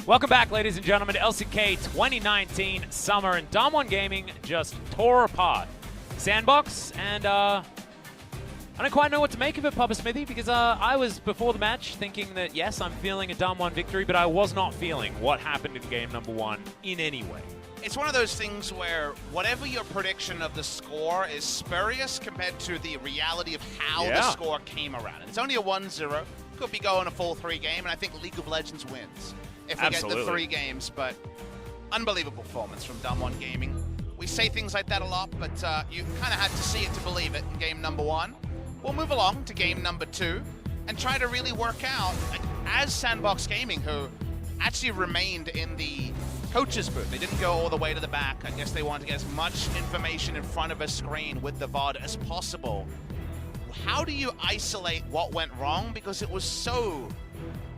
Welcome back, ladies and gentlemen, to LCK 2019 Summer, and Damwon Gaming just tore apart SANDBOX, and I don't quite know what to make of it, Papa Smithy, because I was, before the match, thinking that, yes, I'm feeling a Damwon victory, but I was not feeling what happened in game number 1 in any way. It's one of those things where whatever your prediction of the score is spurious compared to the reality of how the score came around. It's only a 1-0. Could be going a full 3 game, and I think League of Legends wins if we get the 3 games, but unbelievable performance from Damwon Gaming. We say things like that a lot, but you kind of had to see it to believe it in game number 1. We'll move along to game number 2 and try to really work out, as SANDBOX Gaming, who actually remained in the coach's booth. They didn't go all the way to the back. I guess they wanted to get as much information in front of a screen with the VOD as possible. How do you isolate what went wrong? Because it was so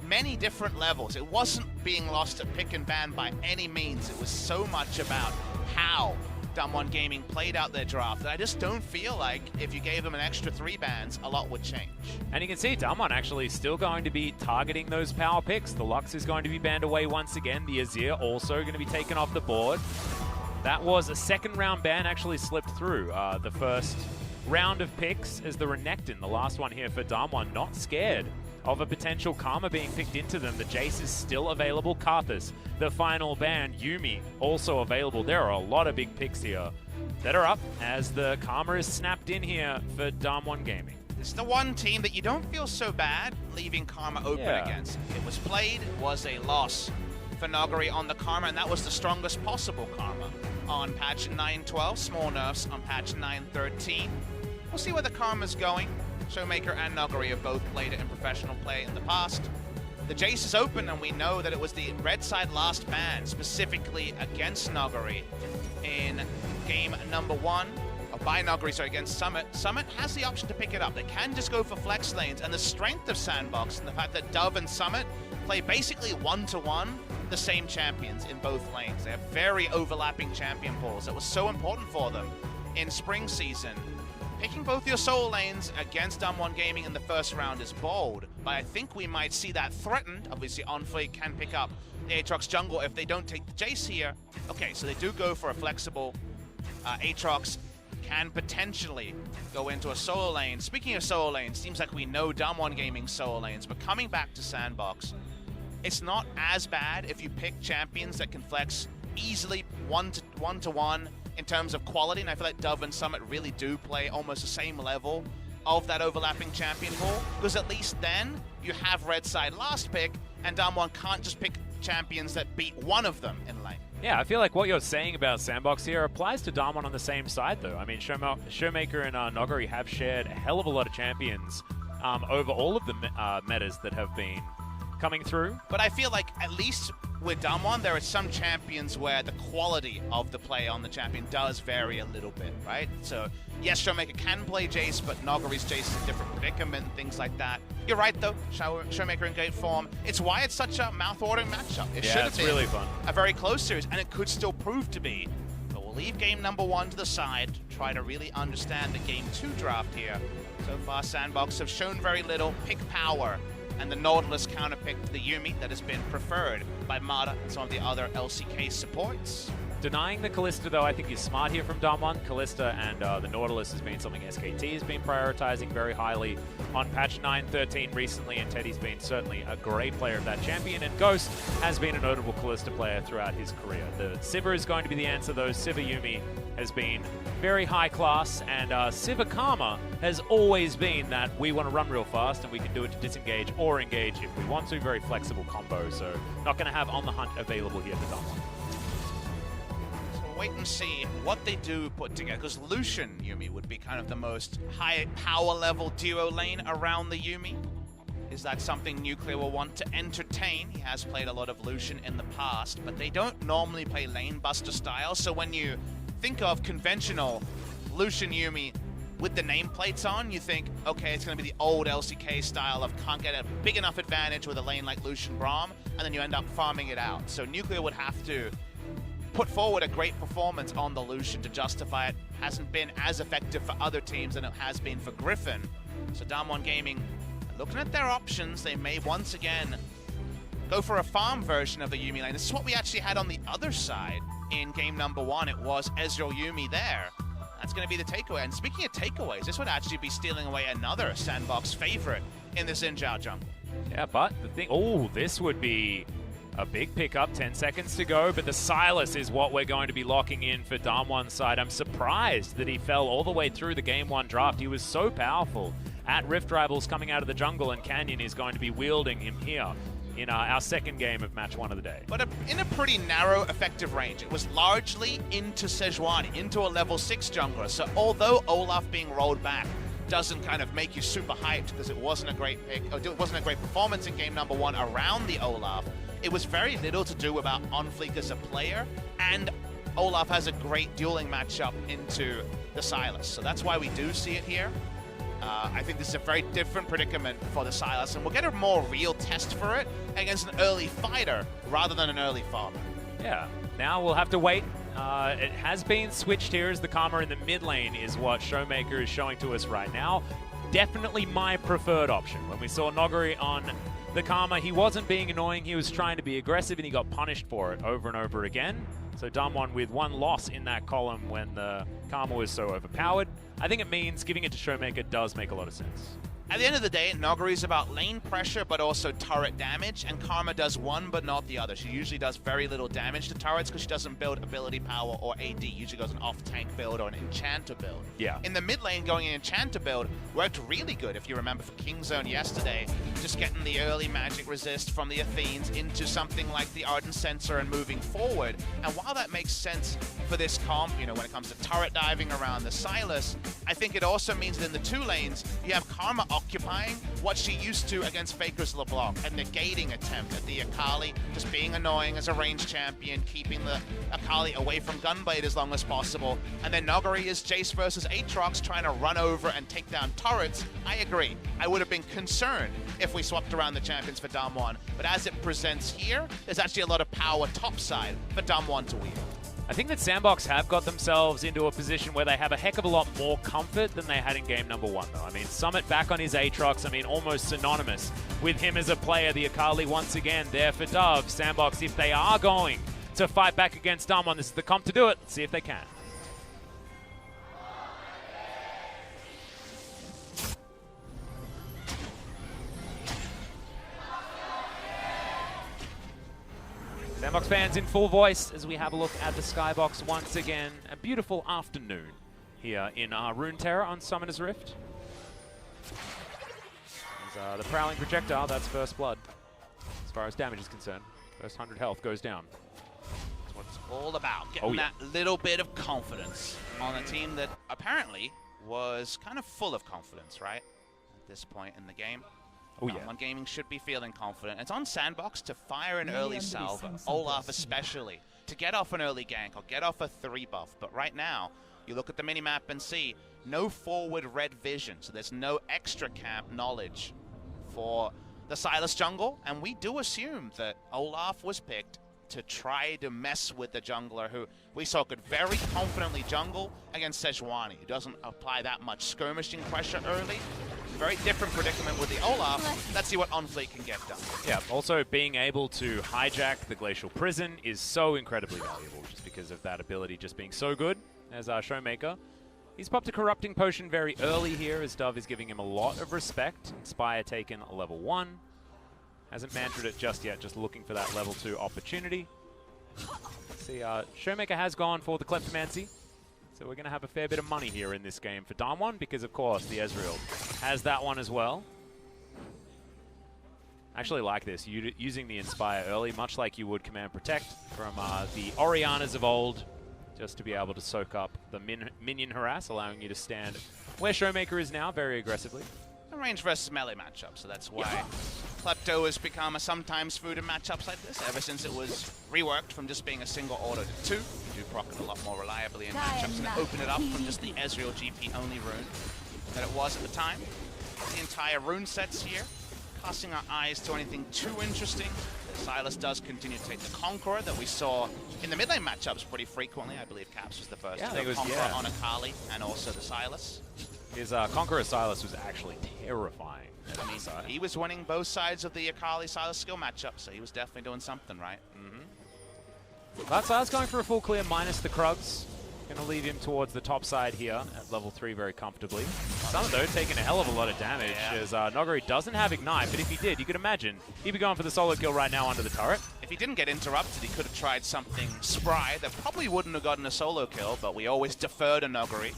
many different levels. It wasn't being lost at pick and ban by any means. It was so much about how Damwon Gaming played out their draft that I just don't feel like if you gave them an extra 3 bans, a lot would change. And you can see Damwon actually still going to be targeting those power picks. The Lux is going to be banned away once again. The Azir also going to be taken off the board. That was a 2nd round ban, actually slipped through. The first round of picks as the Renekton, the last one here for Damwon, not scared of a potential Karma being picked into them. The Jace is still available. Karthus, the final ban. Yuumi, also available. There are a lot of big picks here that are up as the Karma is snapped in here for Damwon Gaming. It's the one team that you don't feel so bad leaving Karma open against. It was played, was a loss for Nuguri on the Karma, and that was the strongest possible Karma on patch 9.12. Small nerfs on patch 9.13. We'll see where the Karma's going. ShowMaker and Nuguri have both played it in professional play in the past. The Jace is open, and we know that it was the red side last ban, specifically against Nuguri in game number 1, or by Nuguri, sorry, against Summit. Summit has the option to pick it up. They can just go for flex lanes, and the strength of SANDBOX and the fact that Dove and Summit play basically 1-to-1 the same champions in both lanes. They have very overlapping champion pools. That was so important for them in spring season. Picking both your solo lanes against Damwon Gaming in the first round is bold, but I think we might see that threatened. Obviously, OnFleek can pick up the Aatrox jungle if they don't take the Jace here. Okay, so they do go for a flexible Aatrox, can potentially go into a solo lane. Speaking of solo lanes, seems like we know Damwon Gaming solo lanes, but coming back to SANDBOX, it's not as bad if you pick champions that can flex easily 1-to-1 in terms of quality, and I feel like Dove and Summit really do play almost the same level of that overlapping champion pool, because at least then you have red side last pick, and Damwon can't just pick champions that beat one of them in lane. Yeah, I feel like what you're saying about SANDBOX here applies to Damwon on the same side, though. I mean, ShowMaker and Nuguri have shared a hell of a lot of champions over all of the metas that have been coming through. But I feel like at least with Damwon, there are some champions where the quality of the play on the champion does vary a little bit, right? So yes, ShowMaker can play Jace, but Nuguri's Jace is a different predicament, things like that. You're right though, ShowMaker in great form. It's why it's such a mouth-watering matchup. It should have been really fun. A very close series, and it could still prove to be. But we'll leave game number 1 to the side, try to really understand the game 2 draft here. So far, SANDBOX have shown very little pick power, and the Nautilus counterpicked the Yuumi that has been preferred by Mata and some of the other LCK supports. Denying the Kalista, though, I think is smart here from Damwon. Kalista and the Nautilus has been something SKT has been prioritizing very highly on patch 9.13 recently, and Teddy's been certainly a great player of that champion, and Ghost has been a notable Kalista player throughout his career. The Sivir is going to be the answer, though. Sivir Yuumi has been very high class, and Sivir Karma has always been that we want to run real fast, and we can do it to disengage or engage if we want to. Very flexible combo, so not going to have On the Hunt available here for Damwon. Wait and see what they do put together, because Lucian Yuumi would be kind of the most high power level duo lane around the Yuumi. Is that something Nuclear will want to entertain? He has played a lot of Lucian in the past, but they don't normally play lane buster style, so when you think of conventional Lucian Yuumi with the nameplates on, you think, okay, it's going to be the old LCK style of can't get a big enough advantage with a lane like Lucian Braum, and then you end up farming it out. So Nuclear would have to put forward a great performance on the Lucian to justify it. Hasn't been as effective for other teams than it has been for Griffin. So Damwon Gaming, looking at their options, they may once again go for a farm version of the Yuumi lane. This is what we actually had on the other side in game number 1. It was Ezreal Yuumi there. That's going to be the takeaway. And speaking of takeaways, this would actually be stealing away another SANDBOX favorite in this Xin jungle. Yeah, but the thing, oh, this would be a big pickup, 10 seconds to go, but the Silas is what we're going to be locking in for Damwon's side. I'm surprised that he fell all the way through the Game 1 draft. He was so powerful at Rift Rivals coming out of the jungle, and Canyon is going to be wielding him here in our second game of match 1 of the day. But in a pretty narrow effective range. It was largely into Sejuani, into a level 6 jungler. So although Olaf being rolled back doesn't kind of make you super hyped because it wasn't a great pick, or it wasn't a great performance in game number 1 around the Olaf, it was very little to do about OnFleek as a player, and Olaf has a great dueling matchup into the Silas. So that's why we do see it here. I think this is a very different predicament for the Silas, and we'll get a more real test for it against an early fighter rather than an early farmer. Yeah, now we'll have to wait. It has been switched here as the Karma in the mid lane is what ShowMaker is showing to us right now. Definitely my preferred option. When we saw Nuguri on the Karma, he wasn't being annoying, he was trying to be aggressive, and he got punished for it over and over again. So Damwon with 1 loss in that column when the Karma was so overpowered. I think it means giving it to ShowMaker does make a lot of sense. At the end of the day, Nuguri is about lane pressure, but also turret damage, and Karma does one, but not the other. She usually does very little damage to turrets because she doesn't build ability power or AD. Usually goes an off-tank build or an enchanter build. Yeah. In the mid lane, going an enchanter build worked really good, if you remember, for Kingzone yesterday. Just getting the early magic resist from the Athenes into something like the Ardent Sensor and moving forward. And while that makes sense for this comp, you know, when it comes to turret diving around the Silas, I think it also means that in the 2 lanes, you have Karma occupying what she used to against Faker's LeBlanc, a negating attempt at the Akali, just being annoying as a ranged champion, keeping the Akali away from Gunblade as long as possible. And then Nuguri is Jace versus Aatrox trying to run over and take down turrets. I agree. I would have been concerned if we swapped around the champions for Damwon, but as it presents here, there's actually a lot of power topside for Damwon to wield. I think that SANDBOX have got themselves into a position where they have a heck of a lot more comfort than they had in game number 1, though. I mean, Summit back on his Aatrox, I mean, almost synonymous with him as a player. The Akali once again there for Dove. SANDBOX, if they are going to fight back against Damwon, this is the comp to do it. Let's see if they can. SANDBOX fans in full voice as we have a look at the Skybox once again. A beautiful afternoon here in Runeterra on Summoner's Rift. The Prowling Projectile, that's first blood. As far as damage is concerned, first 100 health goes down. That's what it's all about, getting that little bit of confidence on a team that apparently was kind of full of confidence, right? At this point in the game. Oh yeah. Damwon Gaming should be feeling confident. It's on SANDBOX to fire an early salve, Olaf especially, to get off an early gank or get off a 3 buff. But right now, you look at the minimap and see no forward red vision, so there's no extra camp knowledge for the Silas jungle, and we do assume that Olaf was picked to try to mess with the jungler who we saw could very confidently jungle against Sejuani, who doesn't apply that much skirmishing pressure early. Very different predicament with the Olaf. Let's see what OnFleek can get done. Yeah, also being able to hijack the Glacial Prison is so incredibly valuable just because of that ability just being so good as our ShowMaker. He's popped a Corrupting Potion very early here as Dove is giving him a lot of respect. Inspire taken level 1. Hasn't mantraed it just yet, just looking for that level 2 opportunity. Let's see, ShowMaker has gone for the Kleptomancy. So we're going to have a fair bit of money here in this game for Damwon because, of course, the Ezreal has that one as well. I actually like this, using the Inspire early, much like you would Command Protect from the Orianas of old, just to be able to soak up the minion harass, allowing you to stand where ShowMaker is now very aggressively. A range versus melee matchup, so that's why Klepto has become a sometimes food in matchups like this, ever since it was reworked from just being a single auto to 2. You do proc it a lot more reliably in matchups and open it up from just the Ezreal GP only rune that it was at the time. The entire rune sets here, casting our eyes to anything too interesting. Silas does continue to take the Conqueror that we saw in the mid lane matchups pretty frequently. I believe Caps was the first to go Conqueror on Akali and also the Silas. His Conqueror Silas was actually terrifying. I mean, he was winning both sides of the Akali-Silas skill matchup, so he was definitely doing something right. That Silas going for a full clear minus the Krugs. Going to leave him towards the top side here at level 3 very comfortably. Summit, though, taking a hell of a lot of damage as Nuguri doesn't have Ignite, but if he did, you could imagine he'd be going for the solo kill right now under the turret. If he didn't get interrupted, he could have tried something spry that probably wouldn't have gotten a solo kill, but we always defer to Nuguri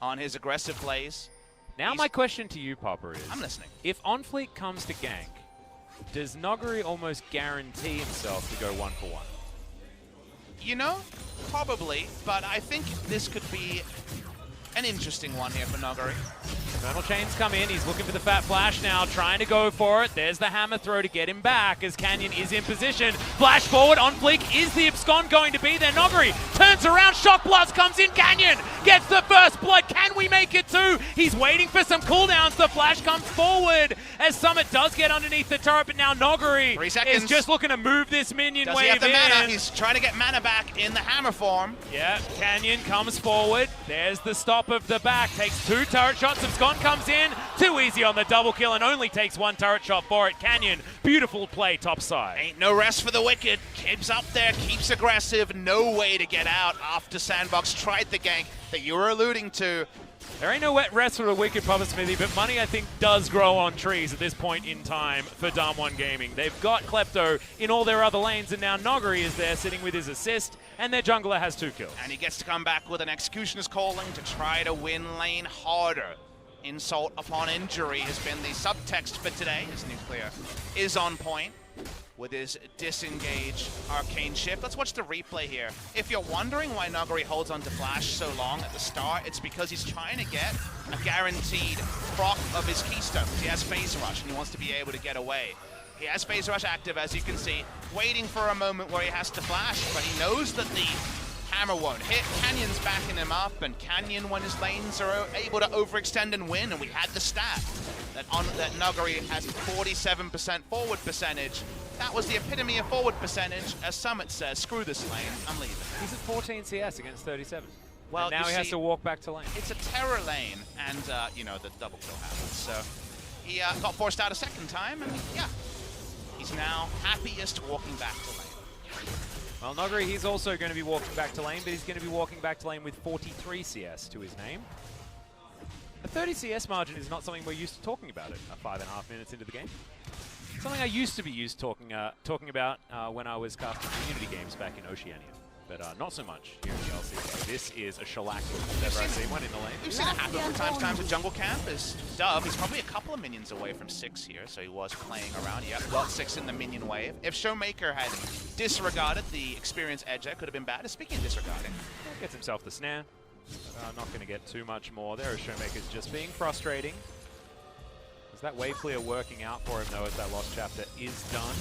on his aggressive plays. Now my question to you, Popper, is... I'm listening. If OnFleek comes to gank, does Nuguri almost guarantee himself to go 1-for-1? You know, probably, but I think this could be an interesting one here for Nuguri. Eternal Chains come in, he's looking for the Fat Flash now, trying to go for it. There's the hammer throw to get him back as Canyon is in position. Flash forward, OnFleek, is the abscond going to be there? Nuguri turns around, Shock Blast comes in, Canyon gets the first blood. Can we make it two? He's waiting for some cooldowns. The Flash comes forward as Summit does get underneath the turret, but now Nuguri 3 seconds. is just looking to move this minion Does wave he have the in. mana? He's trying to get mana back in the hammer form. Yeah, Canyon comes forward. There's the stop of the back. Takes 2 turret shots. Abscond comes in. Too easy on the double kill and only takes 1 turret shot for it. Canyon, beautiful play topside. Ain't no rest for the wicked. Keeps up there, keeps aggressive. No way to get out after SANDBOX tried the gank that you were alluding to. There ain't no wet rest for the wicked, Papa Smithy, but money, I think, does grow on trees at this point in time for Damwon Gaming. They've got Klepto in all their other lanes, and now Nuguri is there sitting with his assist, and their jungler has 2 kills. And he gets to come back with an Executioner's Calling to try to win lane harder. Insult upon injury has been the subtext for today, as Nuclear is on point with his disengage arcane shift. Let's watch the replay here. If you're wondering why Nuguri holds on to Flash so long at the start, it's because he's trying to get a guaranteed proc of his keystone. He has Phase Rush and he wants to be able to get away. He has Phase Rush active, as you can see, waiting for a moment where he has to flash, but he knows that the hammer won't hit. Canyon's backing him up, and Canyon, when his lanes are able to overextend and win, and we had the stat that Nuguri has 47% forward percentage. That was the epitome of forward percentage, as Summit says, screw this lane, I'm leaving. He's at 14 CS against 37. Well, and now he has to walk back to lane. It's a terror lane, and, you know, the double kill happens. So he got forced out a second time, and yeah, he's now happiest walking back to lane. Well, Nuguri, he's also going to be walking back to lane, but he's going to be walking back to lane with 43 CS to his name. A 30 CS margin is not something we're used to talking about at 5.5 minutes into the game. Something I used to be used talking about when I was casting community games back in Oceania. But not so much here in the LCK. This is a shellacking if ever I've seen one in the lane. We've seen it happen from times with Jungle Camp. Is Dove, he's probably a couple of minions away from 6 here, so he was playing around. Yep, got 6 in the minion wave. If ShowMaker had disregarded the experience edge, that could have been bad. Speaking of disregarding, gets himself the snare. Not going to get too much more there. ShowMaker's just being frustrating. Is that wave clear working out for him, though, as that Lost Chapter is done?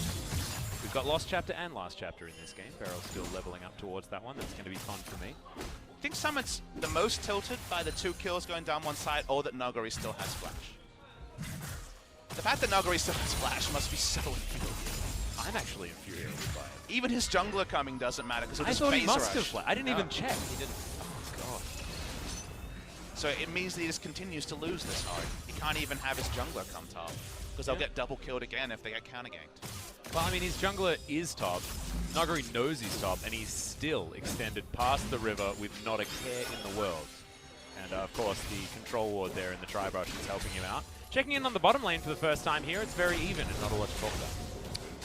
We've got Lost Chapter and Last Chapter in this game. BeryL still leveling up towards that one. That's going to be fun for me. I think Summit's the most tilted by the 2 kills going down one side, or that Nuguri still has Flash. The fact that Nuguri still has Flash must be so infuriating. I'm actually infuriated by it. Even his jungler coming doesn't matter because of his I thought phase he must rush. have Flash. I didn't even check. He didn't. Oh, God. So it means that he just continues to lose this hard. He can't even have his jungler come top because they'll get double killed again if they get counter ganked. Well, I mean, his jungler is top. Nuguri knows he's top, and he's still extended past the river with not a care in the world. And, of course, the control ward there in the Tri-Brush is helping him out. Checking in on the bottom lane for the first time here, it's very even and not a lot to talk about.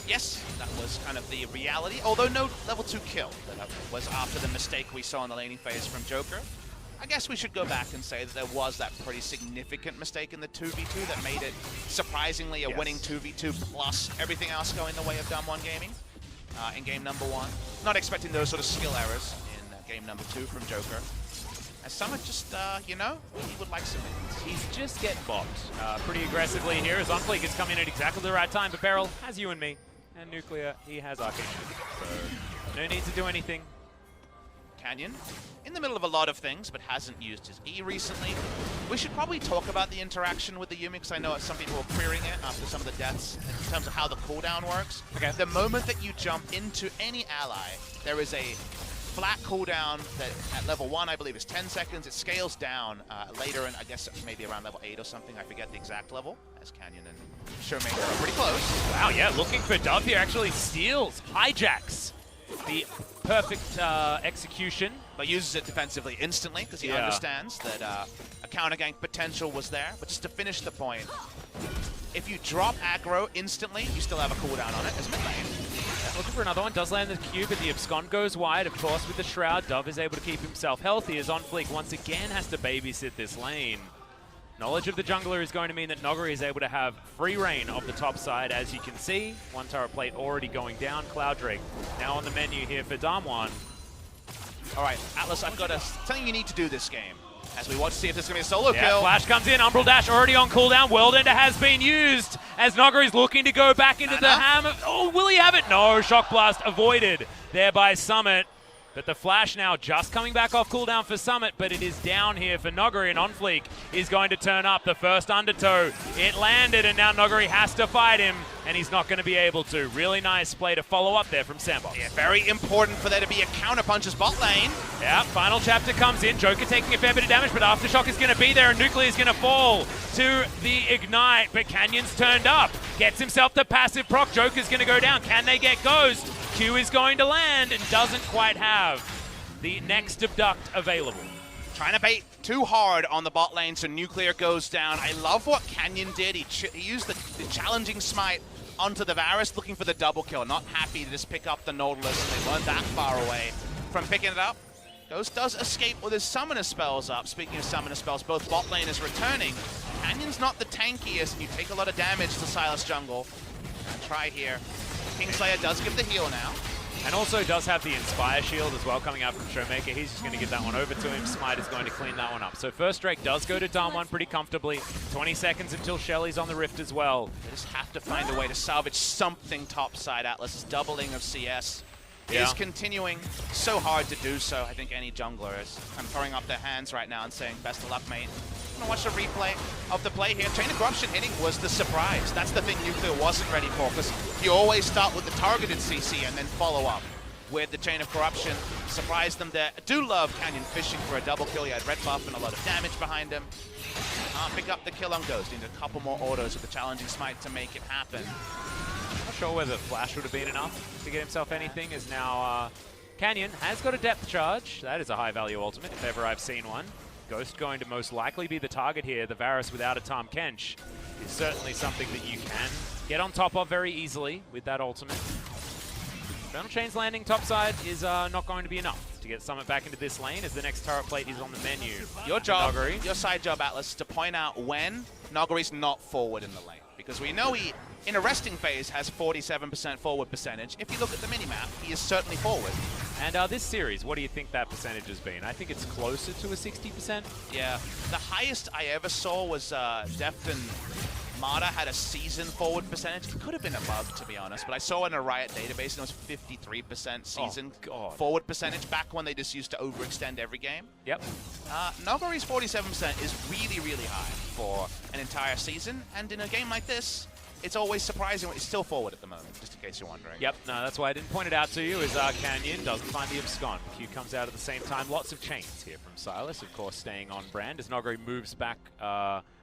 Yes, that was kind of the reality, although no level 2 kill. That was after the mistake we saw in the laning phase from Joker. I guess we should go back and say that there was that pretty significant mistake in the 2v2 that made it surprisingly a winning 2v2 plus everything else going the way of Damwon Gaming in game number 1. Not expecting those sort of skill errors in game number 2 from Joker. As Summit just, you know, he would like some wins. He's just getting bopped pretty aggressively here as OnFleek is coming in at exactly the right time, but BeryL has you and me. And Nuclear, he has Arcane Shield, so no need to do anything. Canyon, in the middle of a lot of things, but hasn't used his E recently. We should probably talk about the interaction with the Yuumi, because I know some people are querying it after some of the deaths in terms of how the cooldown works. Okay. The moment that you jump into any ally, there is a flat cooldown that at level 1, I believe, is 10 seconds. It scales down later, and I guess maybe around level 8 or something. I forget the exact level, as Canyon and ShowMaker are pretty close. Wow, yeah, looking for Dove here. Actually steals, hijacks the perfect execution. But uses it defensively instantly, because he understands that a counter gank potential was there. But just to finish the point, if you drop aggro instantly, you still have a cooldown on it as mid lane. Looking for another one, does land the cube, but the abscond goes wide. Of course, with the Shroud, Dove is able to keep himself healthy as OnFleek once again has to babysit this lane. Knowledge of the jungler is going to mean that Nuguri is able to have free reign of the top side, as you can see. One turret plate already going down. Cloud Drake now on the menu here for Damwon. All right, Atlas, I've got something you need to do this game. As we watch to see if there's going to be a solo kill. Flash comes in, Umbral Dash already on cooldown. World Ender has been used as Nuguri's looking to go back into the hammer. Oh, will he have it? No, Shock Blast avoided there by Summit. But the Flash now just coming back off cooldown for Summit, but it is down here for Nuguri, and OnFleek is going to turn up the first undertow. It landed, and now Nuguri has to fight him, and he's not going to be able to. Really nice play to follow up there from SANDBOX. Yeah, very important for there to be a counter-punch as bot lane. Yeah, final chapter comes in. Joker taking a fair bit of damage, but Aftershock is going to be there, and Nuclear is going to fall to the Ignite, but Canyon's turned up. Gets himself the passive proc. Joker's going to go down. Can they get Ghost? Q is going to land and doesn't quite have the next abduct available. Trying to bait too hard on the bot lane, so Nuclear goes down. I love what Canyon did. He used the challenging smite onto the Varus, looking for the double kill. Not happy to just pick up the Nautilus, and they weren't that far away from picking it up. Ghost does escape with his summoner spells up. Speaking of summoner spells, both bot lane is returning. Canyon's not the tankiest, and you take a lot of damage to Sylas jungle. Try here. Kingslayer does give the heal now. And also does have the Inspire Shield as well coming out from ShowMaker. He's just going to get that one over to him. Smite is going to clean that one up. So first Drake does go to Damwon pretty comfortably. 20 seconds until Shelly's on the Rift as well. They just have to find a way to salvage something topside. Atlas's doubling of CS is continuing. So hard to do so. I think any jungler is throwing up their hands right now and saying, best of luck, mate. I'm going to watch the replay of the play here. Chain of Corruption hitting was the surprise. That's the thing Nuclear wasn't ready for, because you always start with the targeted CC and then follow up with the Chain of Corruption. Surprised them there. I do love Canyon fishing for a double kill. He had red buff and a lot of damage behind him. Pick up the kill on Ghost. Need a couple more autos with the challenging smite to make it happen. Not sure whether Flash would have been enough to get himself anything, as now Canyon has got a depth charge. That is a high value ultimate, if ever I've seen one. Ghost going to most likely be the target here. The Varus without a Tahm Kench is certainly something that you can get on top of very easily with that ultimate. Infernal Chain's landing topside is not going to be enough to get Summit back into this lane, as the next turret plate is on the menu. Your job, your side job, Atlas, is to point out when Nuguri's not forward in the lane. Because we know he, in a resting phase, has 47% forward percentage. If you look at the minimap, he is certainly forward. And this series, what do you think that percentage has been? I think it's closer to a 60%. Yeah. The highest I ever saw was Defton Mata had a season forward percentage. It could have been above, to be honest, but I saw in a Riot database and it was 53% season forward percentage back when they just used to overextend every game. Yep. Nuguri's 47% is really, really high for an entire season, and in a game like this, it's always surprising when he's still forward at the moment, just in case you're wondering. Yep, no, that's why I didn't point it out to you, is Canyon doesn't find the abscond. Q comes out at the same time. Lots of chains here from Sylas, of course, staying on brand as Nuguri moves back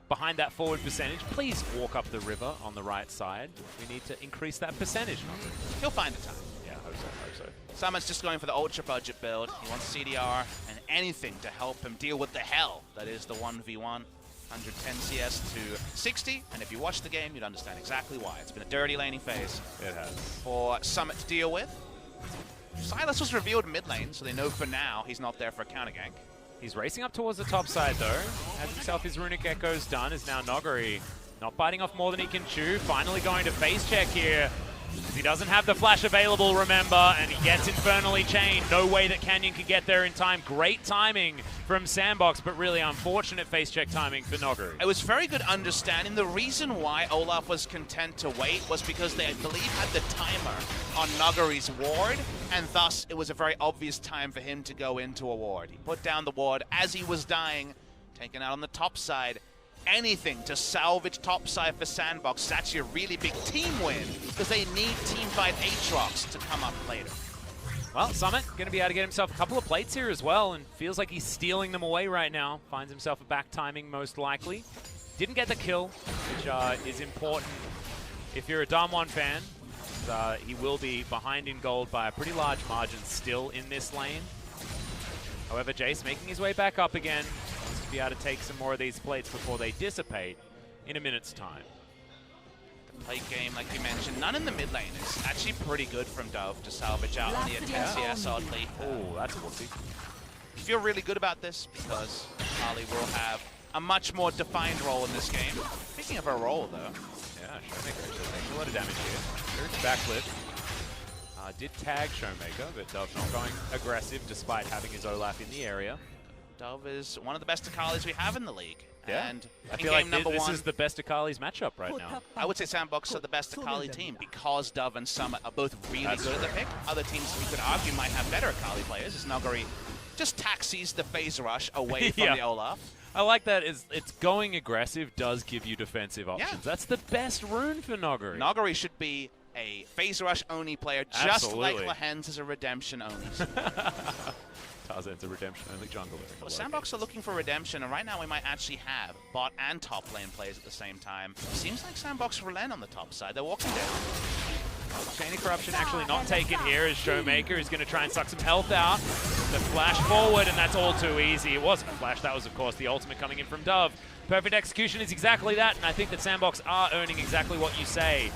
behind that forward percentage. Please walk up the river on the right side. We need to increase that percentage, Nuguri. He'll find the time. Yeah, hope so. Summit's just going for the ultra budget build. He wants CDR and anything to help him deal with the hell that is the 1v1. 110 CS to 60, and if you watch the game, you'd understand exactly why. It's been a dirty laning phase. It has. For Summit to deal with. Sylas was revealed mid lane, so they know for now he's not there for a counter gank. He's racing up towards the top side, though. Has himself his Runic Echoes done, is now Nuguri not biting off more than he can chew. Finally going to face check here. He doesn't have the flash available, remember, and he gets infernally chained. No way that Canyon can get there in time. Great timing from SANDBOX, but really unfortunate face check timing for Nuguri. It was very good understanding. The reason why Olaf was content to wait was because they, I believe, had the timer on Nuguri's ward, and thus it was a very obvious time for him to go into a ward. He put down the ward as he was dying, taken out on the top side. Anything to salvage topside for SANDBOX is actually a really big team win, because they need teamfight Aatrox to come up later. Well, Summit going to be able to get himself a couple of plates here as well, and feels like he's stealing them away right now. Finds himself a back timing most likely. Didn't get the kill, which is important if you're a Damwon fan. He will be behind in gold by a pretty large margin still in this lane. However, Jace making his way back up again. Wants to be able to take some more of these plates before they dissipate in a minute's time. Plate game, like you mentioned, none in the mid lane is actually pretty good from Dove to salvage out on the intense oddly. Oh, that's whoopsie. I feel really good about this because Akali will have a much more defined role in this game. Speaking of her role, though. Yeah, ShowMaker actually takes a lot of damage here. There's backflip. Did tag ShowMaker, but Dove not going aggressive despite having his Olaf in the area. Dove is one of the best Akalis we have in the league. Yeah, and I feel like this is the best Akali's matchup right now. I would say SANDBOX are the best Akali team because Dove and Summit are both really good at the pick. Other teams we could argue might have better Akali players, as Nuguri just taxis the phase rush away from the Olaf. I like that. It's going aggressive does give you defensive options. Yeah. That's the best rune for Nuguri. Nuguri should be a phase rush only player, just like Lehends is a redemption only. Tarzan's a redemption-only jungler. Well, SANDBOX are looking for redemption, and right now we might actually have bot and top lane players at the same time. Seems like SANDBOX relent on the top side. They're walking down. Chain of Corruption actually not taken here as ShowMaker is going to try and suck some health out. The flash forward, and that's all too easy. It wasn't a flash. That was, of course, the ultimate coming in from Dove. Perfect execution is exactly that, and I think that SANDBOX are earning exactly what you say.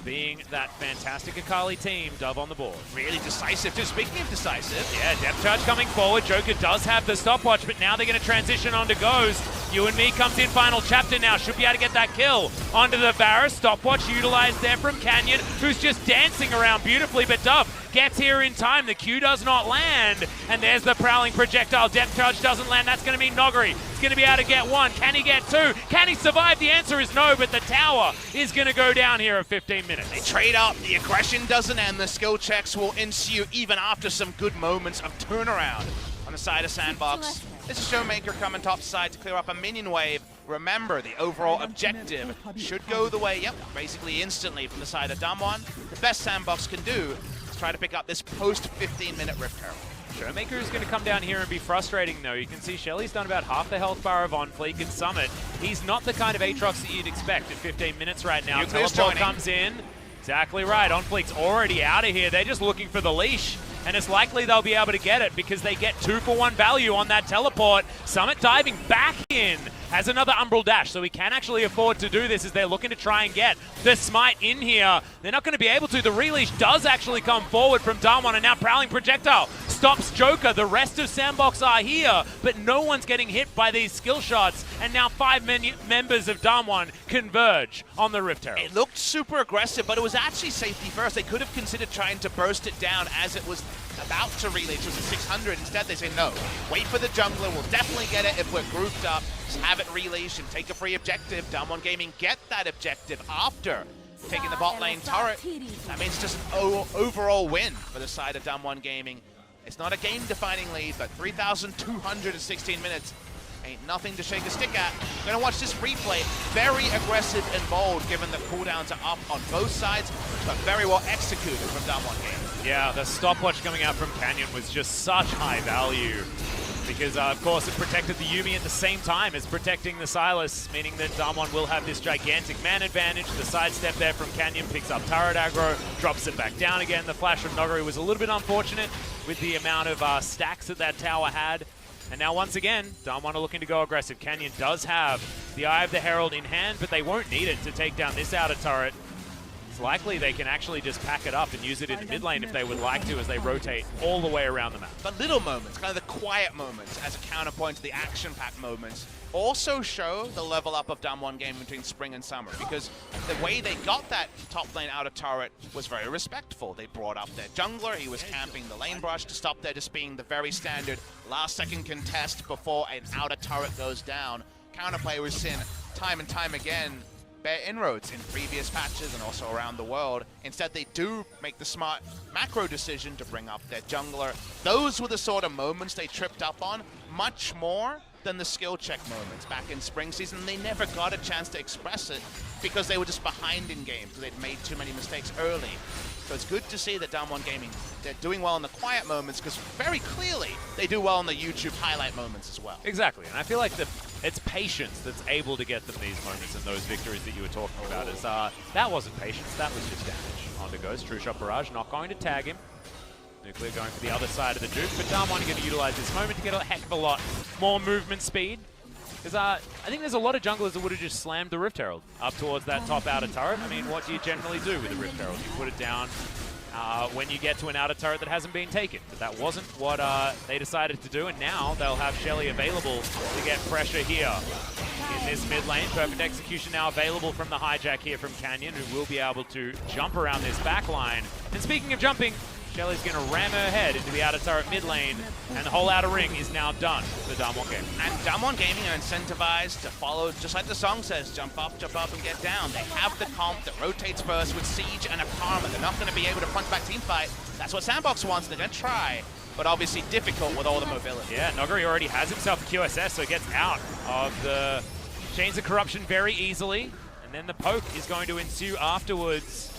Being that fantastic Akali team, Dove on the board. Really decisive, too. Speaking of decisive. Yeah, depth charge coming forward. Joker does have the stopwatch, but now they're going to transition onto Goes. You and Me comes in final chapter now. Should be able to get that kill onto the Varus. Stopwatch utilized there from Canyon, who's just dancing around beautifully, but Dove gets here in time. The Q does not land, and there's the Prowling Projectile. Depth charge doesn't land. That's going to be Nuguri. He's going to be able to get one. Can he get two? Can he survive? The answer is no, but the tower is going to go down here at 15 minutes. They trade up. The aggression doesn't end. The skill checks will ensue even after some good moments of turnaround on the side of SANDBOX. This is ShowMaker coming top side to clear up a minion wave. Remember, the overall objective should go the way, basically instantly from the side of Damwon. The best SANDBOX can do is try to pick up this post-15-minute Rift Herald. ShowMaker is going to come down here and be frustrating, though. You can see Shelly's done about half the health bar of OnFleek and Summit. He's not the kind of Aatrox that you'd expect at 15 minutes right now. Teleport comes in. Exactly right. OnFleek's already out of here. They're just looking for the leash. And it's likely they'll be able to get it because they get 2-for-1 value on that teleport. Summit diving back in, has another Umbral Dash, so he can actually afford to do this as they're looking to try and get the Smite in here. They're not going to be able to. The Releash does actually come forward from Damwon, and now Prowling Projectile stops Joker. The rest of SANDBOX are here, but no one's getting hit by these skill shots, and now 5 members of Damwon converge on the Rift Herald. It looked super aggressive, but it was actually safety first. They could have considered trying to burst it down as it was about to Releash. It was a 600. Instead, they say no. Wait for the jungler. We'll definitely get it if we're grouped up. Just have it Releash and take a free objective. Damwon Gaming get that objective after taking the bot lane turret. That means just an overall win for the side of Damwon Gaming. It's not a game-defining lead, but 3,216 minutes ain't nothing to shake a stick at. We're gonna watch this replay. Very aggressive and bold, given the cooldowns are up on both sides, but very well executed from Damwon Gaming. Yeah, the stopwatch coming out from Canyon was just such high value because, of course, it protected the Yuumi at the same time as protecting the Sylas, meaning that Damwon will have this gigantic man advantage. The sidestep there from Canyon picks up turret aggro, drops it back down again. The flash from Nuguri was a little bit unfortunate with the amount of stacks that tower had. And now, once again, Damwon are looking to go aggressive. Canyon does have the Eye of the Herald in hand, but they won't need it to take down this outer turret. It's likely they can actually just pack it up and use it in the mid lane if they would like to as they rotate all the way around the map. The little moments, kind of the quiet moments as a counterpoint to the action-packed moments, also show the level up of Damwon Gaming between spring and summer, because the way they got that top lane outer turret was very respectful. They brought up their jungler, he was camping the lane brush to stop there just being the very standard last-second contest before an outer turret goes down. Counterplay was seen time and time again bear inroads in previous patches and also around the world. Instead, they do make the smart macro decision to bring up their jungler. Those were the sort of moments they tripped up on, much more than the skill check moments back in spring season. They never got a chance to express it because they were just behind in games because they'd made too many mistakes early. So it's good to see that Damwon Gaming, they're doing well in the quiet moments, because very clearly they do well in the YouTube highlight moments as well. Exactly, and I feel like it's patience that's able to get them these moments and those victories that you were talking about. Is that wasn't patience, that was just damage. Onto goes True Shot Barrage, not going to tag him. Nuclear going for the other side of the juke, but Damwon going to utilize this moment to get a heck of a lot more movement speed. Because I think there's a lot of junglers that would have just slammed the Rift Herald up towards that top outer turret. I mean, what do you generally do with the Rift Herald? You put it down when you get to an outer turret that hasn't been taken. But that wasn't what they decided to do, and now they'll have Shelly available to get pressure here in this mid lane. Perfect execution now available from the hijack here from Canyon, who will be able to jump around this back line. And speaking of jumping, Shelly's going to ram her head into the outer turret mid lane, and the whole outer ring is now done for Damwon Gaming. And Damwon Gaming are incentivized to follow, just like the song says, jump up, and get down. They have the comp that rotates first with Siege and a Karma. They're not going to be able to punch back team fight. That's what SANDBOX wants. They're going to try, but obviously difficult with all the mobility. Yeah, Nuguri already has himself a QSS, so he gets out of the Chains of Corruption very easily. And then the poke is going to ensue afterwards.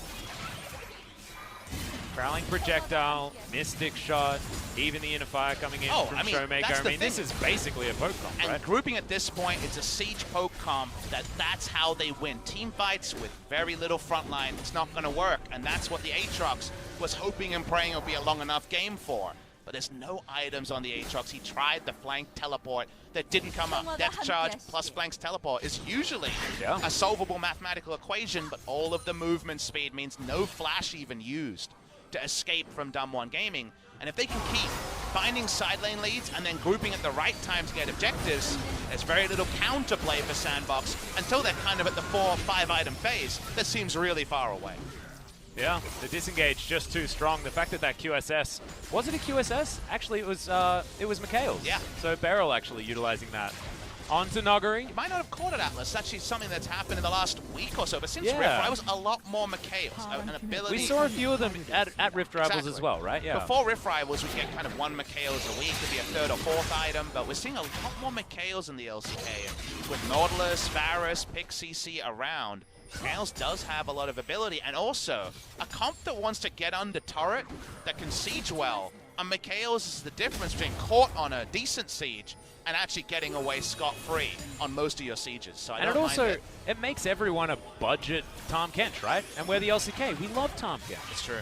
Prowling Projectile, Mystic Shot, even the Inner Fire coming in from ShowMaker. I mean, this is basically a poke comp, and right? Grouping at this point, it's a Siege poke comp. That's how they win. Team fights with very little frontline, it's not going to work. And that's what the Aatrox was hoping and praying it would be a long enough game for. But there's no items on the Aatrox. He tried the flank teleport that didn't come up. Depth charge plus flanks teleport is usually a solvable mathematical equation, but all of the movement speed means no flash even used to escape from Damwon Gaming. And if they can keep finding side lane leads and then grouping at the right time to get objectives, there's very little counterplay for SANDBOX until they're kind of at the 4 or 5 item phase. That seems really far away. Yeah, the disengage just too strong. The fact that QSS, was it a QSS? Actually, it was Mikhail's. Yeah. So BeryL actually utilizing that. Onto Nuguri. You might not have caught it, Atlas. It's actually something that's happened in the last week or so. But since Rift Rivals, a lot more Mikhail's. An ability. We saw a few of them at Rift Rivals as well, right? Yeah. Before Rift Rivals, we'd get kind of 1 Mikhail's a week. It'd be a 3rd or 4th item. But we're seeing a lot more Mikhail's in the LCK. With Nautilus, Varus, Pick CC around, Mikhail's does have a lot of ability. And also, a comp that wants to get under turret that can siege well. And Mikhail's is the difference between caught on a decent siege and actually getting away scot-free on most of your sieges. So I don't mind it. It makes everyone a budget Tahm Kench, right? And we're the LCK. We love Tahm Kench. It's true.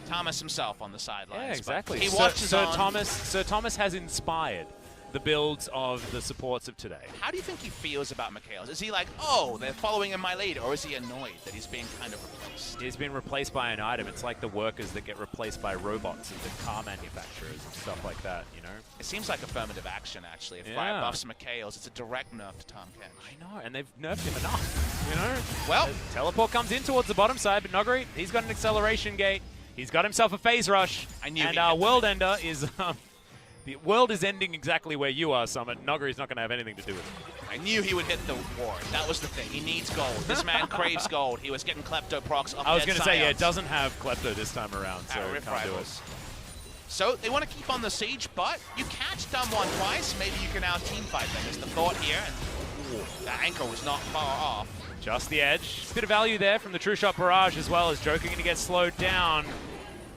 Thomas himself on the sidelines. Yeah, exactly. He watches Sir Thomas has inspired the builds of the supports of today. How do you think he feels about Mikhail's? Is he like, oh, they're following in my lead, or is he annoyed that he's being kind of replaced? He's been replaced by an item. It's like the workers that get replaced by robots and the car manufacturers and stuff like that, you know? It seems like affirmative action, actually. If Fire buffs Mikhail's, it's a direct nerf to Tahm Kench. I know, and they've nerfed him enough, you know? Well, teleport comes in towards the bottom side, but Nuguri, he's got an acceleration gate. He's got himself a phase rush. I knew and World Ender is... the world is ending exactly where you are, Summit. Nuguri's not going to have anything to do with it. I knew he would hit the ward. That was the thing. He needs gold. This man craves gold. He was getting Klepto procs up. I was going to say, yeah, it doesn't have Klepto this time around, so it can't do it. So they want to keep on the siege, but you catch Damwon twice. Maybe you can now team fight them. Is the thought here. And that anchor was not far off. Just the edge. Bit of value there from the True Shot Barrage as well as Joker going to get slowed down.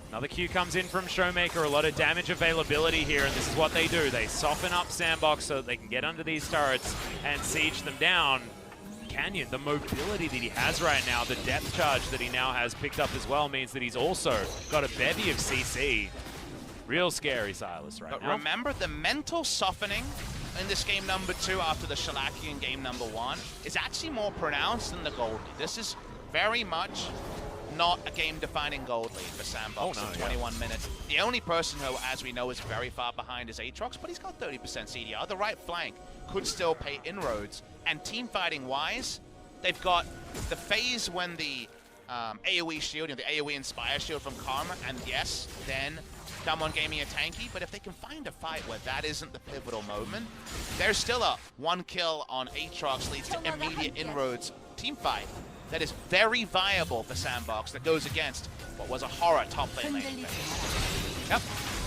Another Q comes in from ShowMaker, a lot of damage availability here, and this is what they do. They soften up SANDBOX so that they can get under these turrets and siege them down. Canyon, the mobility that he has right now, the depth charge that he now has picked up as well means that he's also got a bevy of CC. Real scary Silas right now. But remember, the mental softening in this game number 2 after the Shellacian in game number 1 is actually more pronounced than the gold lead. This is very much not a game-defining gold lead for SANDBOX in 21 minutes. The only person who, as we know, is very far behind is Aatrox, but he's got 30% CDR. The right flank could still pay inroads. And team fighting-wise, they've got the phase when the AoE shield, the AoE Inspire shield from Karma, and yes, then Damwon Gaming a tanky, but if they can find a fight where that isn't the pivotal moment, there's still a 1 kill on Aatrox leads to immediate inroads team fight. That is very viable for SANDBOX that goes against what was a horror top lane laning phase. Yep.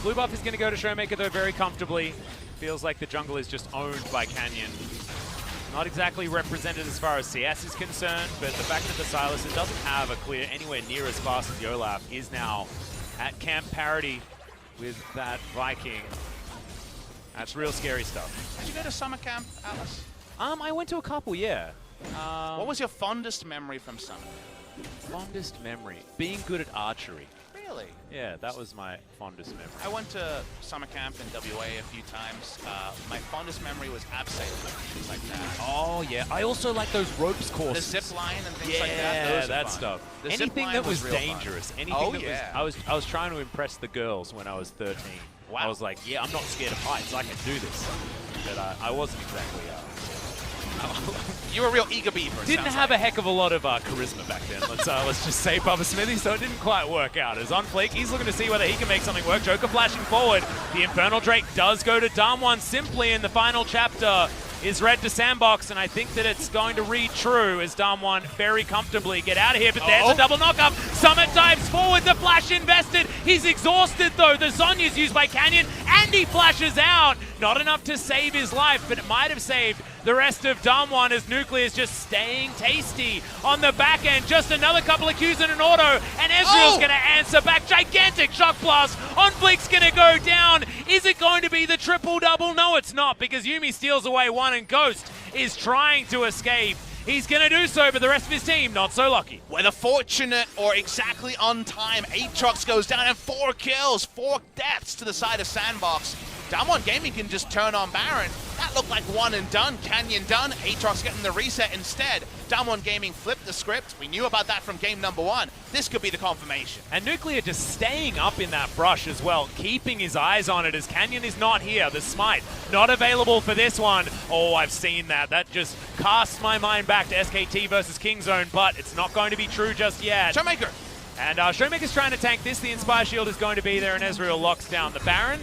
Blue buff is going to go to ShowMaker though very comfortably. Feels like the jungle is just owned by Canyon. Not exactly represented as far as CS is concerned, but the fact that the Silas doesn't have a clear anywhere near as fast as Yolaf is now at camp parity with that Viking. That's real scary stuff. Did you go to summer camp, Alice? I went to a couple, yeah. What was your fondest memory from summer? Fondest memory? Being good at archery. Really? Yeah, that was my fondest memory. I went to summer camp in WA a few times. My fondest memory was abseiling, things like that. Oh, yeah. I also like those ropes courses. The zip line and things yeah, like that. Those that are fun. stuff. The Anything that was real dangerous. fun. Anything that was, I was trying to impress the girls when I was 13. Wow. I was like, yeah, I'm not scared of heights. I can do this. But I wasn't exactly... You were a real eager beaver. Didn't have a heck of a lot of charisma back then. Let's just say, Bubba Smithy. So it didn't quite work out. As OnFleek, he's looking to see whether he can make something work. Joker flashing forward. The Infernal Drake does go to Damwon simply in the final chapter. Is read to SANDBOX, and I think that it's going to read true as Damwon very comfortably get out of here. But there's a double knock-up. Summit dives forward. The flash invested. He's exhausted, though. The Zonya's used by Canyon, and he flashes out. Not enough to save his life, but it might have saved the rest of Damwon as Nuclear is just staying tasty on the back end. Just another couple of Qs and an auto, and Ezreal's going to answer back. Gigantic shock blast. OnFleek's going to go down. Is it going to be the triple-double? No, it's not, because Yuumi steals away one, and Ghost is trying to escape. He's going to do so, but the rest of his team, not so lucky. Whether fortunate or exactly on time, Aatrox goes down and 4 kills, 4 deaths to the side of SANDBOX. Damwon Gaming can just turn on Baron. That looked like one and done. Canyon done. Aatrox getting the reset instead. Damwon Gaming flipped the script. We knew about that from game number 1. This could be the confirmation. And Nuclear just staying up in that brush as well, keeping his eyes on it as Canyon is not here. The smite not available for this one. Oh, I've seen that. That just casts my mind back to SKT versus Kingzone, but it's not going to be true just yet. ShowMaker. And ShowMaker's trying to tank this. The Inspire Shield is going to be there, and Ezreal locks down the Baron.